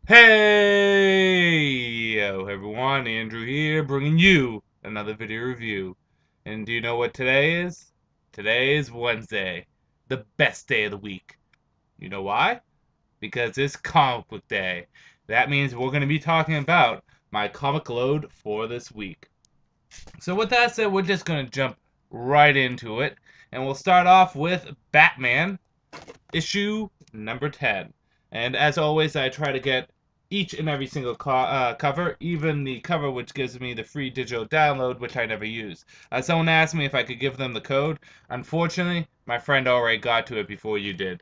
Hey, yo, everyone, Andrew here, bringing you another video review. And do you know what today is? Today is Wednesday, the best day of the week. You know why? Because it's comic book day. That means we're going to be talking about my comic load for this week. So with that said, we're just going to jump right into it. And we'll start off with Batman, issue number 10. And as always, I try to get each and every single cover, even the cover which gives me the free digital download, which I never use. Someone asked me if I could give them the code. Unfortunately, my friend already got to it before you did.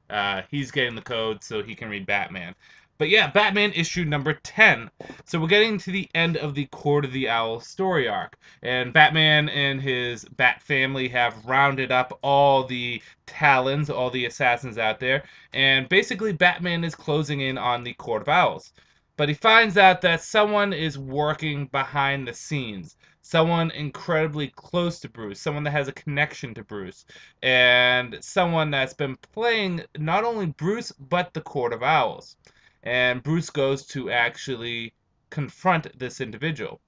He's getting the code so he can read Batman. But yeah, Batman issue number 10. So we're getting to the end of the Court of the Owl story arc. And Batman and his Bat family have rounded up all the Talons, all the assassins out there. And basically, Batman is closing in on the Court of Owls. But he finds out that someone is working behind the scenes. Someone incredibly close to Bruce. Someone that has a connection to Bruce. And someone that's been playing not only Bruce, but the Court of Owls. And Bruce goes to actually confront this individual.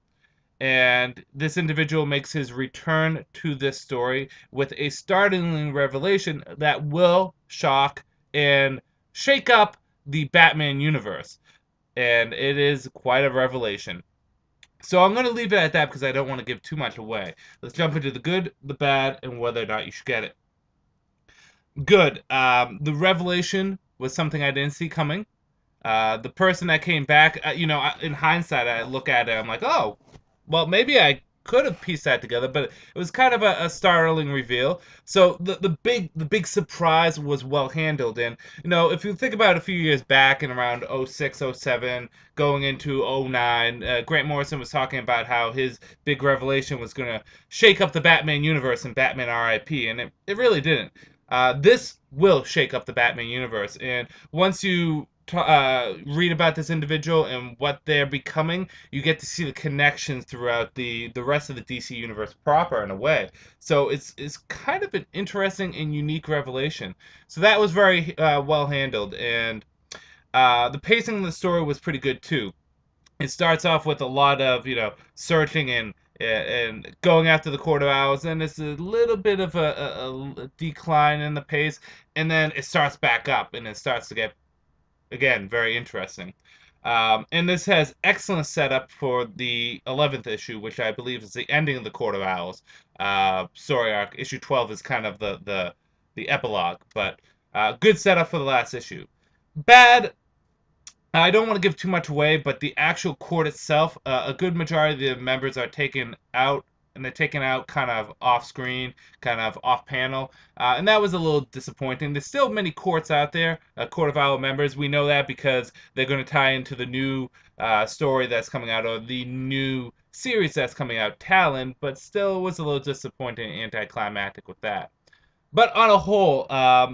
And this individual makes his return to this story with a startling revelation that will shock and shake up the Batman universe. And it is quite a revelation. So I'm going to leave it at that because I don't want to give too much away. Let's jump into the good, the bad, and whether or not you should get it. Good. The revelation was something I didn't see coming. The person that came back, in hindsight, I look at it, I'm like, oh, well, maybe I could have pieced that together, but it was kind of a startling reveal. So the big surprise was well handled, and if you think about a few years back in around '06, '07, going into '09, Grant Morrison was talking about how his big revelation was going to shake up the Batman universe and Batman R.I.P., and it really didn't. This will shake up the Batman universe, and once you read about this individual and what they're becoming, you get to see the connections throughout the rest of the DC universe proper in a way. So it's kind of an interesting and unique revelation. So that was very well handled, and the pacing of the story was pretty good too. It starts off with a lot of searching and going after the Court of Owls, and it's a little bit of a decline in the pace, and then it starts back up, and it starts to get again, very interesting. And this has excellent setup for the 11th issue, which I believe is the ending of the Court of Owls story arc. Issue 12 is kind of the epilogue, but good setup for the last issue. Bad, I don't want to give too much away, but the actual court itself, a good majority of the members are taken out, and they're taken out kind of off screen, kind of off panel, and that was a little disappointing. There's still many courts out there, Court of Owl members. We know that because they're going to tie into the new story that's coming out, or the new series that's coming out, Talon, but still was a little disappointing and anticlimactic with that. But on a whole,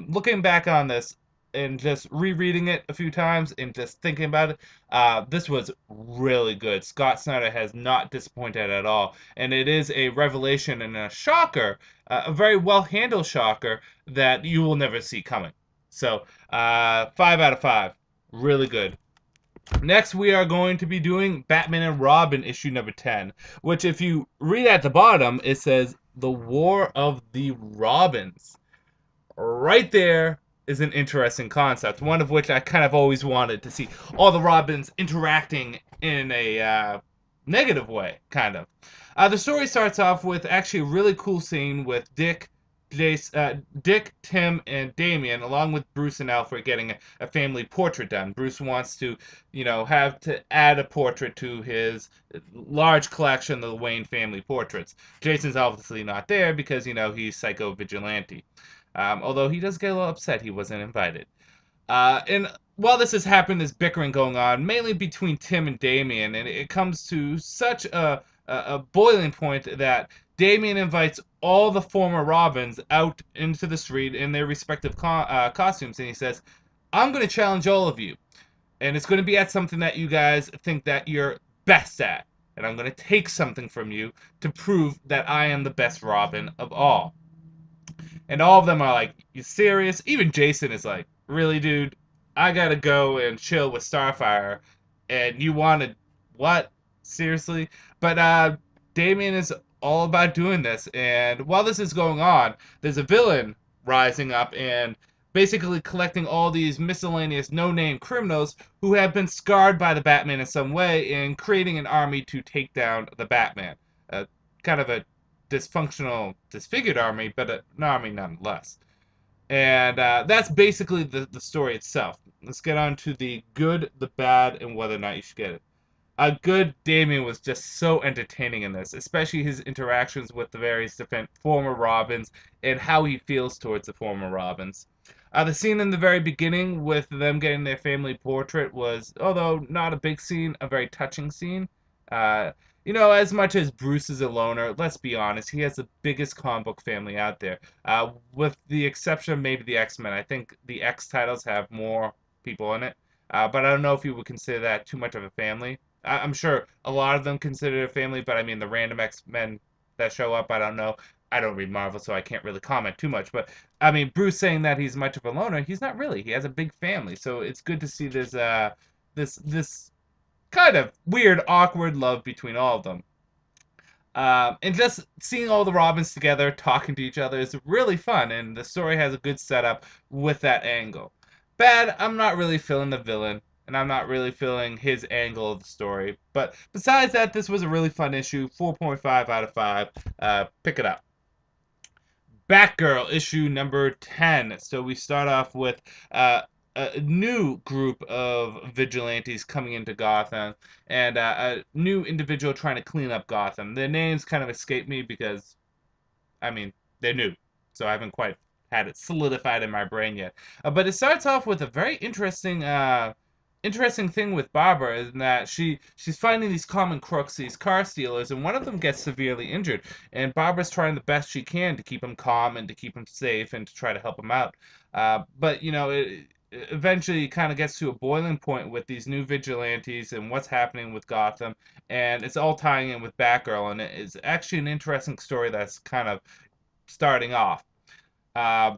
looking back on this and just rereading it a few times and just thinking about it, this was really good. Scott Snyder has not disappointed at all. And it is a revelation and a shocker, a very well handled shocker that you will never see coming. So, 5 out of 5. Really good. Next, we are going to be doing Batman and Robin issue number 10, which, if you read at the bottom, it says The War of the Robins. Right there is an interesting concept, one of which I kind of always wanted to see all the Robins interacting in a negative way, kind of. The story starts off with actually a really cool scene with Dick, Tim, and Damian, along with Bruce and Alfred, getting a family portrait done. Bruce wants to, have to add a portrait to his large collection of the Wayne family portraits. Jason's obviously not there because, he's psycho vigilante. Although he does get a little upset he wasn't invited. And while this is happening, there's bickering going on, mainly between Tim and Damien, and it comes to such a boiling point that Damien invites all the former Robins out into the street in their respective costumes, and he says, I'm going to challenge all of you, and it's going to be at something that you guys think that you're best at, and I'm going to take something from you to prove that I am the best Robin of all. And all of them are like, you serious? Even Jason is like, really, dude? I gotta go and chill with Starfire And you wanted what? Seriously? But Damien is all about doing this. And while this is going on, there's a villain rising up and basically collecting all these miscellaneous no-name criminals who have been scarred by the Batman in some way and creating an army to take down the Batman. Kind of a dysfunctional, disfigured army, but an army nonetheless. And that's basically the story itself. Let's get on to the good, the bad, and whether or not you should get it. Good Damien was just so entertaining in this, especially his interactions with the various different former Robins and how he feels towards the former Robins. The scene in the very beginning with them getting their family portrait was, although not a big scene, a very touching scene. Uh, as much as Bruce is a loner, let's be honest, he has the biggest comic book family out there. With the exception of maybe the X-Men, I think the X titles have more people in it. But I don't know if you would consider that too much of a family. I'm sure a lot of them consider it a family, but I mean the random X-Men that show up, I don't know. I don't read Marvel, so I can't really comment too much. But I mean, Bruce saying that he's much of a loner, he's not really. He has a big family, so it's good to see this kind of weird, awkward love between all of them. And just seeing all the Robins together talking to each other is really fun, and the story has a good setup with that angle. Bad, I'm not really feeling the villain, and I'm not really feeling his angle of the story. But besides that, this was a really fun issue. 4.5 out of 5. Pick it up. Batgirl issue number 10. So we start off with a new group of vigilantes coming into Gotham and a new individual trying to clean up Gotham. Their names kind of escape me because, I mean, they're new. So I haven't quite had it solidified in my brain yet. But it starts off with a very interesting thing with Barbara is that she's finding these common crooks, these car stealers, and one of them gets severely injured. And Barbara's trying the best she can to keep him calm and to keep him safe and to try to help him out. But it eventually kind of gets to a boiling point with these new vigilantes and what's happening with Gotham, and it's all tying in with Batgirl, and it's actually an interesting story that's kind of starting off. Uh,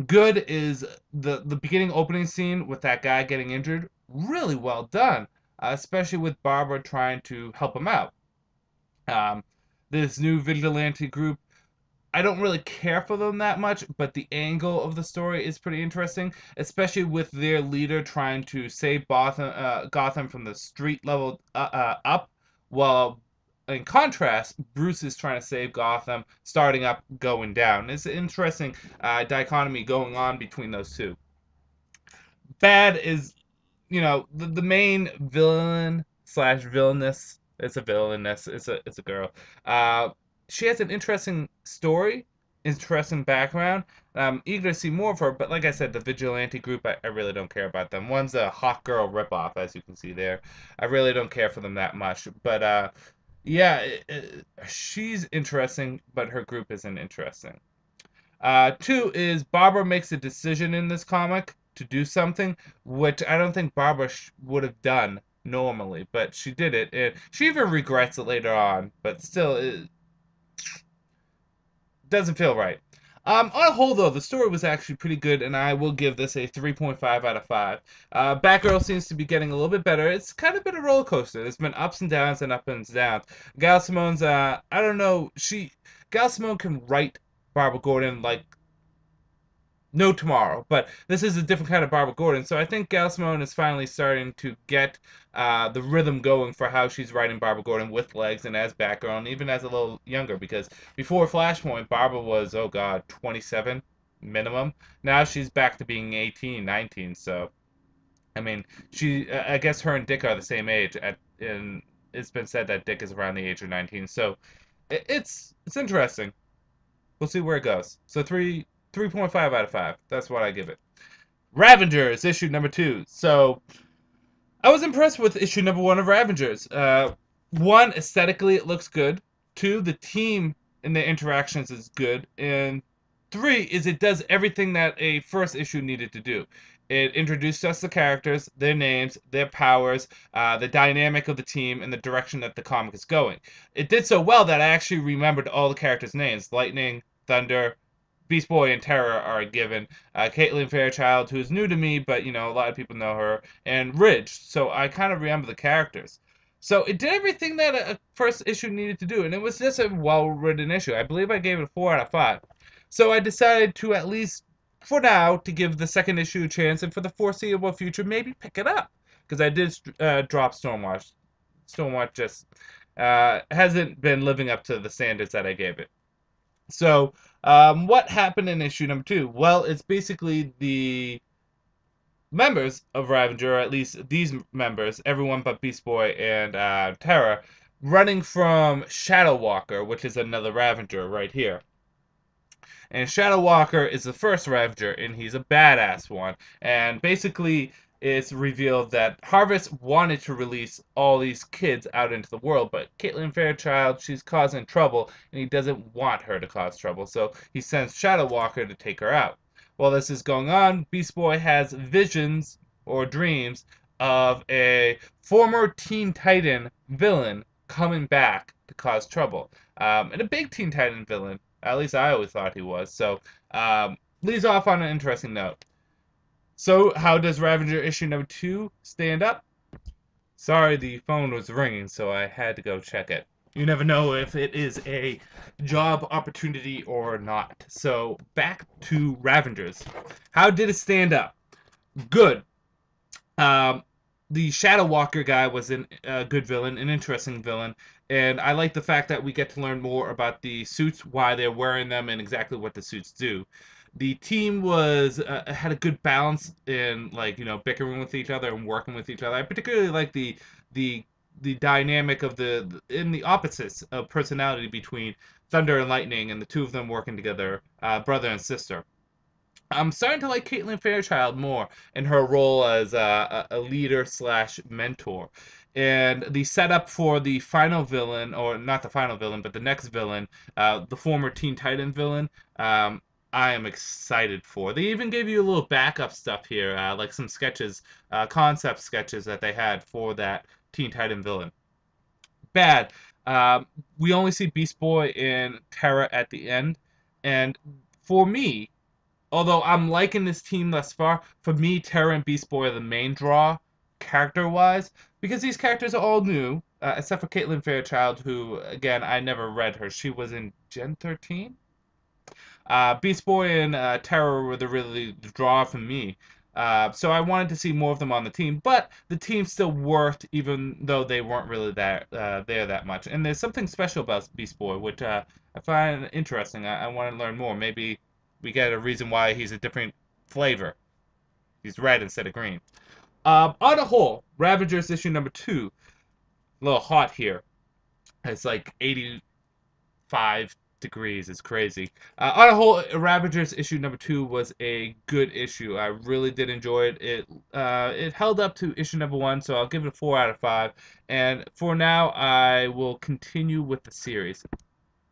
Good is the beginning opening scene with that guy getting injured. Really well done, especially with Barbara trying to help him out. Um, this new vigilante group, I don't really care for them that much, but the angle of the story is pretty interesting, especially with their leader trying to save Gotham from the street level up, while in contrast, Bruce is trying to save Gotham, starting up, going down. It's an interesting dichotomy going on between those two. Bad is, the main villain slash villainess. It's a villainess. It's a girl. Uh, she has an interesting story, interesting background. I'm eager to see more of her, but like I said, the vigilante group, I really don't care about them. One's a hot girl ripoff, as you can see there. I really don't care for them that much. But yeah, she's interesting, but her group isn't interesting. Two is Barbara makes a decision in this comic to do something, which I don't think Barbara would have done normally, but she did it, and she even regrets it later on, but still, it doesn't feel right. On a whole, though, the story was actually pretty good, and I will give this a 3.5 out of 5. Batgirl seems to be getting a little bit better. It's kind of been a roller coaster. There's been ups and downs and ups and downs. Gal Simone's, I don't know, Gal Simone can write Barbara Gordon like no tomorrow. But this is a different kind of Barbara Gordon. So I think Gail Simone is finally starting to get the rhythm going for how she's writing Barbara Gordon with legs and as Batgirl and even as a little younger. Because before Flashpoint, Barbara was, oh God, 27 minimum. Now she's back to being 18, 19. So, I mean, I guess her and Dick are the same age. And it's been said that Dick is around the age of 19. So it's interesting. We'll see where it goes. So 3.5 out of 5. That's what I give it. Ravengers, issue number 2. So I was impressed with issue number 1 of Ravengers. One, aesthetically, it looks good. Two, the team and the interactions is good. And three, is it does everything that a first issue needed to do. It introduced us the characters, their names, their powers, the dynamic of the team, and the direction that the comic is going. It did so well that I actually remembered all the characters' names. Lightning, Thunder, Beast Boy and Terra are given. Caitlin Fairchild, who is new to me, but a lot of people know her, and Ridge. So I kind of remember the characters. So it did everything that a first issue needed to do, and it was just a well-written issue. I believe I gave it a 4 out of 5. So I decided to, at least for now, to give the second issue a chance, and for the foreseeable future, maybe pick it up, because I did drop Stormwatch. Stormwatch just hasn't been living up to the standards that I gave it. So, what happened in issue number 2? Well, it's basically the members of Ravager, or at least these members, everyone but Beast Boy and Terra, running from Shadow Walker, which is another Ravager right here. And Shadow Walker is the first Ravager, and he's a badass one. And basically, it's revealed that Harvest wanted to release all these kids out into the world, but Caitlin Fairchild, she's causing trouble, and he doesn't want her to cause trouble, so he sends Shadow Walker to take her out. While this is going on, Beast Boy has visions or dreams of a former Teen Titan villain coming back to cause trouble. And a big Teen Titan villain. At least I always thought he was. So, leads off on an interesting note. So, how does Ravager issue number 2 stand up? Sorry, the phone was ringing, so I had to go check it. You never know if it is a job opportunity or not. So, back to Ravagers. How did it stand up? Good. The Shadow Walker guy was a good villain, an interesting villain, and I like the fact that we get to learn more about the suits, why they're wearing them, and exactly what the suits do. The team was had a good balance in bickering with each other and working with each other. I particularly like the the dynamic of in the opposites of personality between Thunder and Lightning, and the two of them working together, brother and sister. I'm starting to like Caitlin Fairchild more in her role as a leader slash mentor. And the setup for the final villain, or not the final villain, but the next villain, the former Teen Titan villain, I am excited for. They even gave you a little backup stuff here, like some sketches, concept sketches that they had for that Teen Titan villain. Bad. We only see Beast Boy and Terra at the end. And for me, although I'm liking this team thus far, for me, Terra and Beast Boy are the main draw, character-wise, because these characters are all new, except for Caitlin Fairchild, who, again, I never read her. She was in Gen 13? Beast Boy and Terra were really the draw for me. So I wanted to see more of them on the team, but the team still worked, even though they weren't really there that much. And there's something special about Beast Boy, which I find interesting. I want to learn more. Maybe we get a reason why he's a different flavor. He's red instead of green. On the whole, Ravagers issue number 2, a little hot here. It's like 85 degrees. It's crazy. On the whole, Ravagers issue number 2 was a good issue. I really did enjoy it. It held up to issue number 1, so I'll give it a 4 out of 5. And for now, I will continue with the series,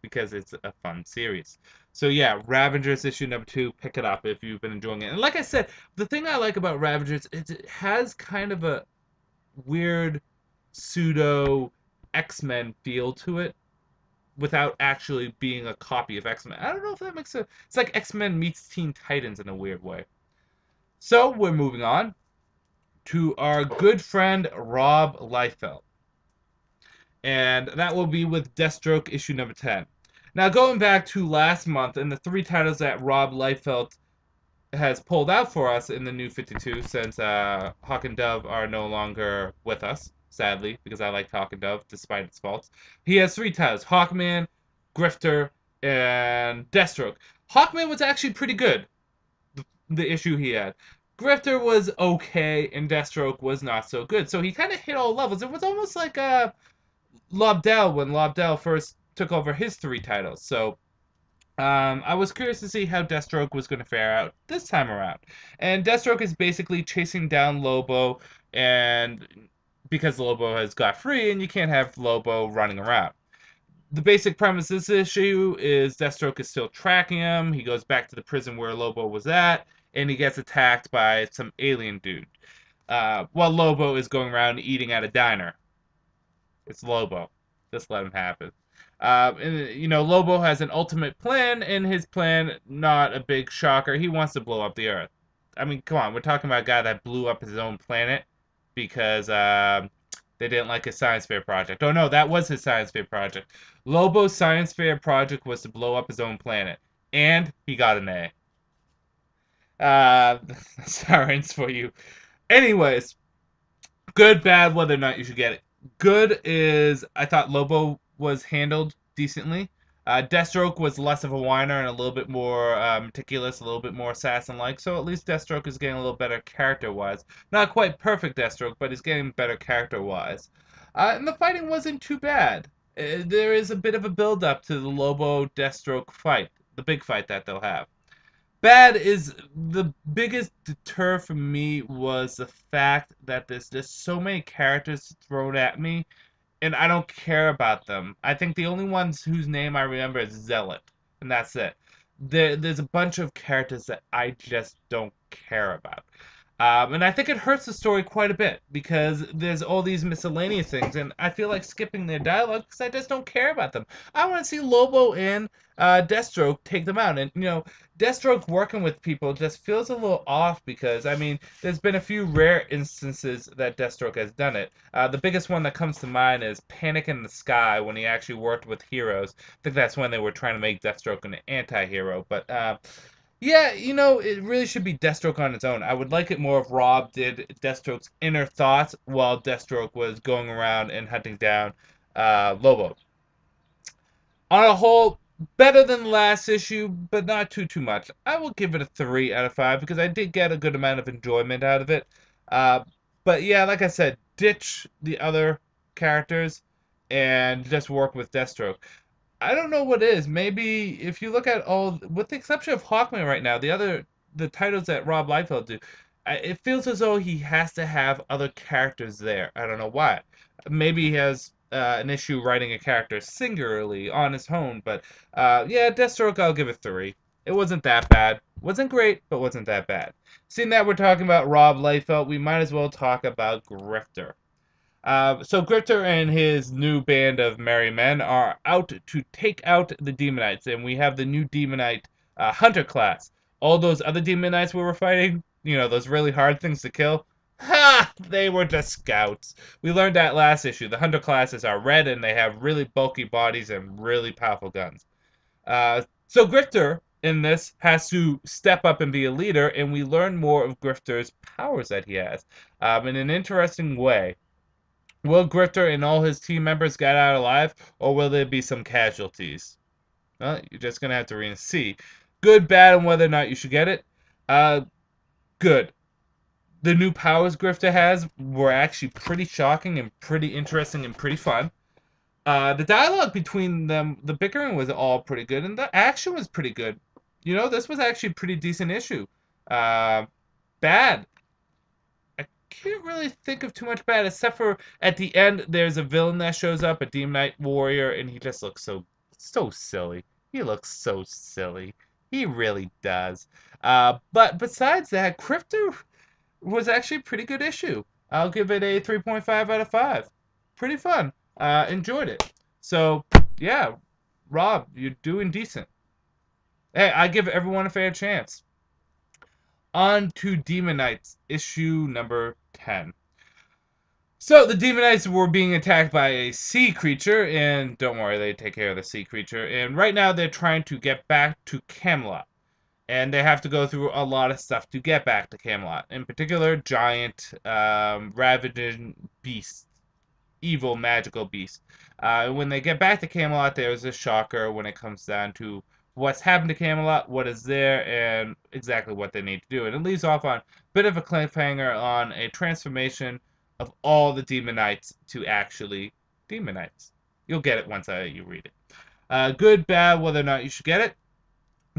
because it's a fun series. So yeah, Ravagers issue number 2, pick it up if you've been enjoying it. And like I said, the thing I like about Ravagers is it has kind of a weird pseudo X-Men feel to it without actually being a copy of X-Men. I don't know if that makes sense. It's like X-Men meets Teen Titans in a weird way. So we're moving on to our good friend Rob Liefeld. And that will be with Deathstroke issue number 10. Now, going back to last month and the 3 titles that Rob Liefeld has pulled out for us in the new 52, since Hawk and Dove are no longer with us, sadly, because I liked Hawk and Dove despite its faults. He has 3 titles: Hawkman, Grifter, and Deathstroke. Hawkman was actually pretty good, the issue he had. Grifter was okay, and Deathstroke was not so good. So he kind of hit all levels. It was almost like Lobdell when Lobdell first took over his 3 titles. So I was curious to see how Deathstroke was going to fare out this time around. And Deathstroke is basically chasing down Lobo, and because Lobo has got free, and you can't have Lobo running around. The basic premise of this issue is Deathstroke is still tracking him. He goes back to the prison where Lobo was at, and he gets attacked by some alien dude. While Lobo is going around eating at a diner. It's Lobo. Just let him happen. And Lobo has an ultimate plan, and his plan, not a big shocker. He wants to blow up the Earth. I mean, come on, we're talking about a guy that blew up his own planet because they didn't like his science fair project. Oh no, that was his science fair project. Lobo's science fair project was to blow up his own planet, and he got an A. Sirens for you. Anyways, good, bad, whether or not you should get it. Good is I thought Lobo was handled decently. Deathstroke was less of a whiner and a little bit more meticulous, a little bit more assassin-like. So at least Deathstroke is getting a little better character-wise. Not quite perfect Deathstroke, but he's getting better character-wise. And the fighting wasn't too bad. There is a bit of a build-up to the Lobo-Deathstroke fight, the big fight that they'll have. Bad is the biggest deter for me was the fact that there's just so many characters thrown at me, and I don't care about them. I think the only ones whose name I remember is Zealot, and that's it. There's a bunch of characters that I just don't care about. And I think it hurts the story quite a bit because there's all these miscellaneous things, and I feel like skipping their dialogue because I just don't care about them. I want to see Lobo and Deathstroke take them out, and Deathstroke working with people just feels a little off because I mean, there's been a few rare instances that Deathstroke has done it. The biggest one that comes to mind is Panic in the Sky when he actually worked with heroes. I think that's when they were trying to make Deathstroke an anti-hero, but. Yeah, it really should be Deathstroke on its own. I would like it more if Rob did Deathstroke's inner thoughts while Deathstroke was going around and hunting down Lobo. On a whole, better than last issue, but not too much. I will give it a 3 out of 5 because I did get a good amount of enjoyment out of it. Uh, but yeah, like I said, ditch the other characters and just work with Deathstroke. I don't know what is. Maybe if you look at all, with the exception of Hawkman right now, the titles that Rob Liefeld do, it feels as though he has to have other characters there. I don't know why. Maybe he has an issue writing a character singularly on his own, but yeah, Deathstroke, I'll give it 3. It wasn't that bad. Wasn't great, but wasn't that bad. Seeing that we're talking about Rob Liefeld, we might as well talk about Grifter. So Grifter and his new band of merry men are out to take out the Demonites, and we have the new Demonite Hunter class. All those other Demonites we were fighting, those really hard things to kill, ha! They were just scouts. We learned that last issue. The Hunter classes are red, and they have really bulky bodies and really powerful guns. So Grifter in this has to step up and be a leader, and we learn more of Grifter's powers that he has in an interesting way. Will Grifter and all his team members get out alive, or will there be some casualties? Well, you're just going to have to read and see. Good, bad, and whether or not you should get it. Good. The new powers Grifter has were actually pretty shocking and pretty interesting and pretty fun. The dialogue between them, the bickering was all pretty good, and the action was pretty good. This was actually a pretty decent issue. Bad. I can't really think of too much bad, except for at the end, there's a villain that shows up, a Demonite warrior, and he just looks so silly. He looks so silly. He really does. But besides that, Grifter was actually a pretty good issue. I'll give it a 3.5 out of 5. Pretty fun. Enjoyed it. So, yeah, Rob, you're doing decent. Hey, I give everyone a fair chance. On to Demonites, issue number 10. So the Demonites were being attacked by a sea creature, and don't worry, they take care of the sea creature. And right now they're trying to get back to Camelot. And they have to go through a lot of stuff to get back to Camelot. In particular, giant, ravaging beasts. Evil, magical beasts. When they get back to Camelot, there's a shocker when it comes down to what's happened to Camelot, what is there, and exactly what they need to do. And it leaves off on a bit of a cliffhanger on a transformation of all the Demonites to actually Demonites. You'll get it once you read it. Good, bad, whether or not you should get it.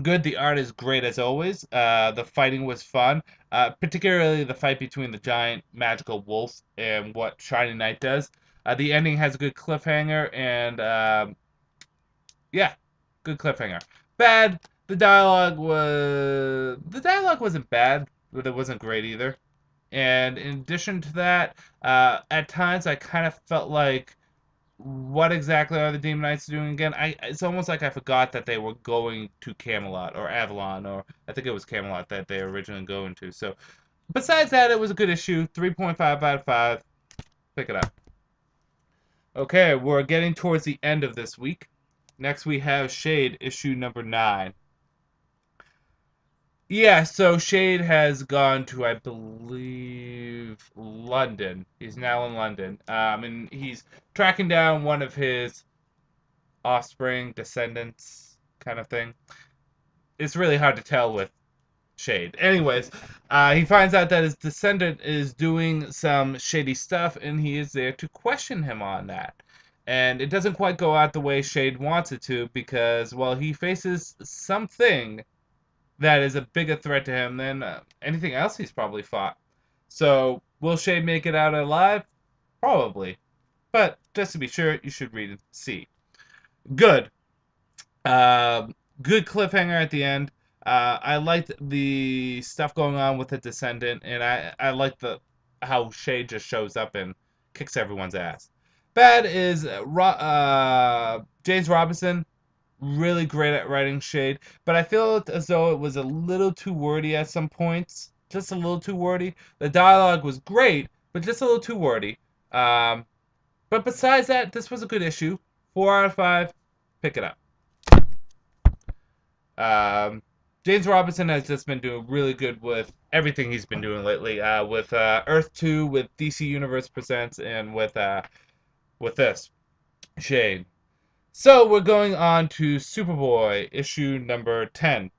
Good, the art is great as always. The fighting was fun, particularly the fight between the giant magical wolf and what Shining Knight does. The ending has a good cliffhanger, and yeah, good cliffhanger. Bad, the dialogue wasn't bad, but it wasn't great either. And in addition to that, at times I kind of felt like what exactly are the Demon Knights doing again? It's almost like I forgot that they were going to Camelot or Avalon, or I think it was Camelot that they were originally going to. So besides that, it was a good issue. 3.5 out of 5. Pick it up. Okay, we're getting towards the end of this week. Next we have Shade, issue number 9. Yeah, so Shade has gone to, I believe, London. He's now in London. And he's tracking down one of his offspring, descendants, kind of thing. It's really hard to tell with Shade. Anyways, he finds out that his descendant is doing some shady stuff, and he is there to question him on that. And it doesn't quite go out the way Shade wants it to because, well, he faces something that is a bigger threat to him than anything else he's probably fought. So, will Shade make it out alive? Probably. But just to be sure, you should read and see. Good. Um, Good cliffhanger at the end. I liked the stuff going on with the Descendant, and I like the how Shade just shows up and kicks everyone's ass. Bad is James Robinson, really great at writing Shade, but I feel as though it was a little too wordy at some points, just a little too wordy. The dialogue was great, but just a little too wordy. Um, but besides that, this was a good issue. 4 out of 5. Pick it up. Um, James Robinson has just been doing really good with everything he's been doing lately. With Earth 2, with DC Universe Presents, and with this Shade. So we're going on to Superboy issue number 10.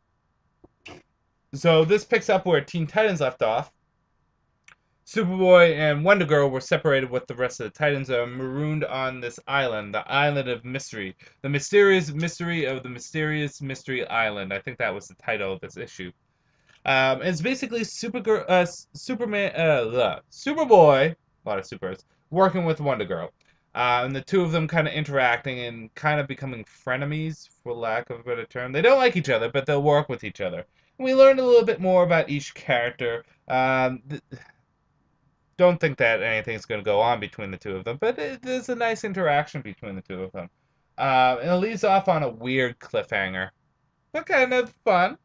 So this picks up where Teen Titans left off. Superboy and Wonder Girl were separated with the rest of the Titans and are marooned on this island, the Island of Mystery. The Mysterious Mystery of the Mysterious Mystery Island. I think that was the title of this issue. It's basically Superboy, a lot of supers, working with Wonder Girl. And the two of them kind of interacting and kind of becoming frenemies, for lack of a better term. They don't like each other, but they'll work with each other. And we learned a little bit more about each character. Don't think that anything's going to go on between the two of them, but there's a nice interaction between the two of them. And it leaves off on a weird cliffhanger. But kind of fun,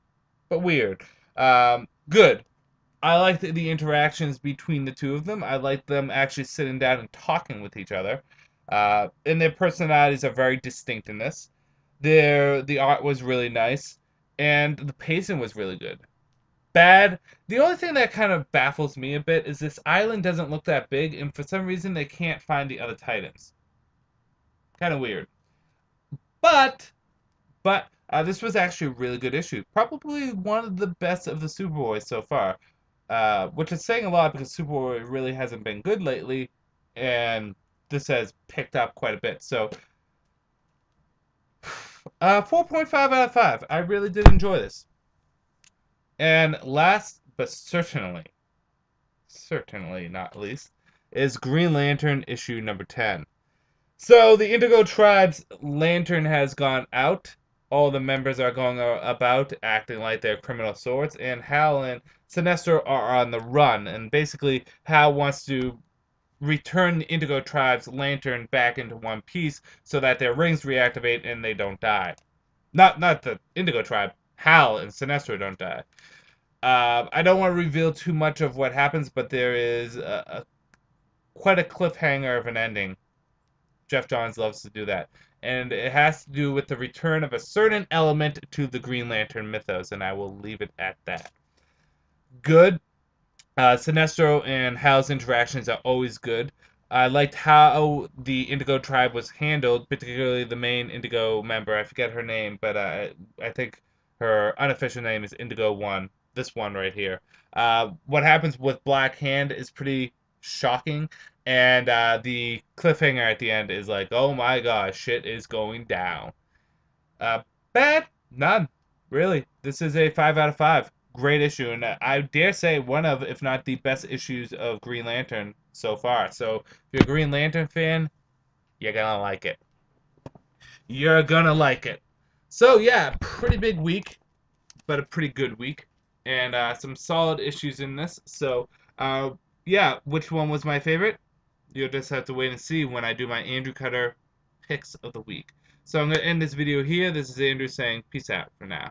but weird. Good. I liked the interactions between the two of them. I liked them actually sitting down and talking with each other. And their personalities are very distinct in this. The art was really nice, and the pacing was really good. Bad. The only thing that kind of baffles me a bit is this island doesn't look that big, and for some reason they can't find the other Titans. Kind of weird. But this was actually a really good issue. Probably one of the best of the Superboys so far. Which is saying a lot because Superboy really hasn't been good lately, and this has picked up quite a bit. So, 4.5 out of 5. I really did enjoy this. And last but certainly not least, is Green Lantern issue number 10. So the Indigo Tribe's lantern has gone out. All the members are going about acting like they're criminal sorts, and Hal and Sinestro are on the run. And basically, Hal wants to return the Indigo Tribe's lantern back into one piece so that their rings reactivate and they don't die. Not the Indigo Tribe. Hal and Sinestro don't die. I don't want to reveal too much of what happens, but there is quite a cliffhanger of an ending. Jeff Johns loves to do that. And it has to do with the return of a certain element to the Green Lantern mythos, and I will leave it at that. Good. Sinestro and Hal's interactions are always good. I liked how the Indigo Tribe was handled, particularly the main Indigo member. I forget her name, but I think her unofficial name is Indigo One. This one right here. What happens with Black Hand is pretty shocking, and the cliffhanger at the end is like, oh my gosh, shit is going down. Bad? None. Really. This is a 5 out of 5. Great issue, and I dare say one of, if not the best issues of Green Lantern so far. So, if you're a Green Lantern fan, you're gonna like it. You're gonna like it. So, yeah, pretty big week, but a pretty good week. And some solid issues in this. So, yeah, which one was my favorite? You'll just have to wait and see when I do my Andrew Cutter picks of the week. So I'm going to end this video here. This is Andrew saying peace out for now.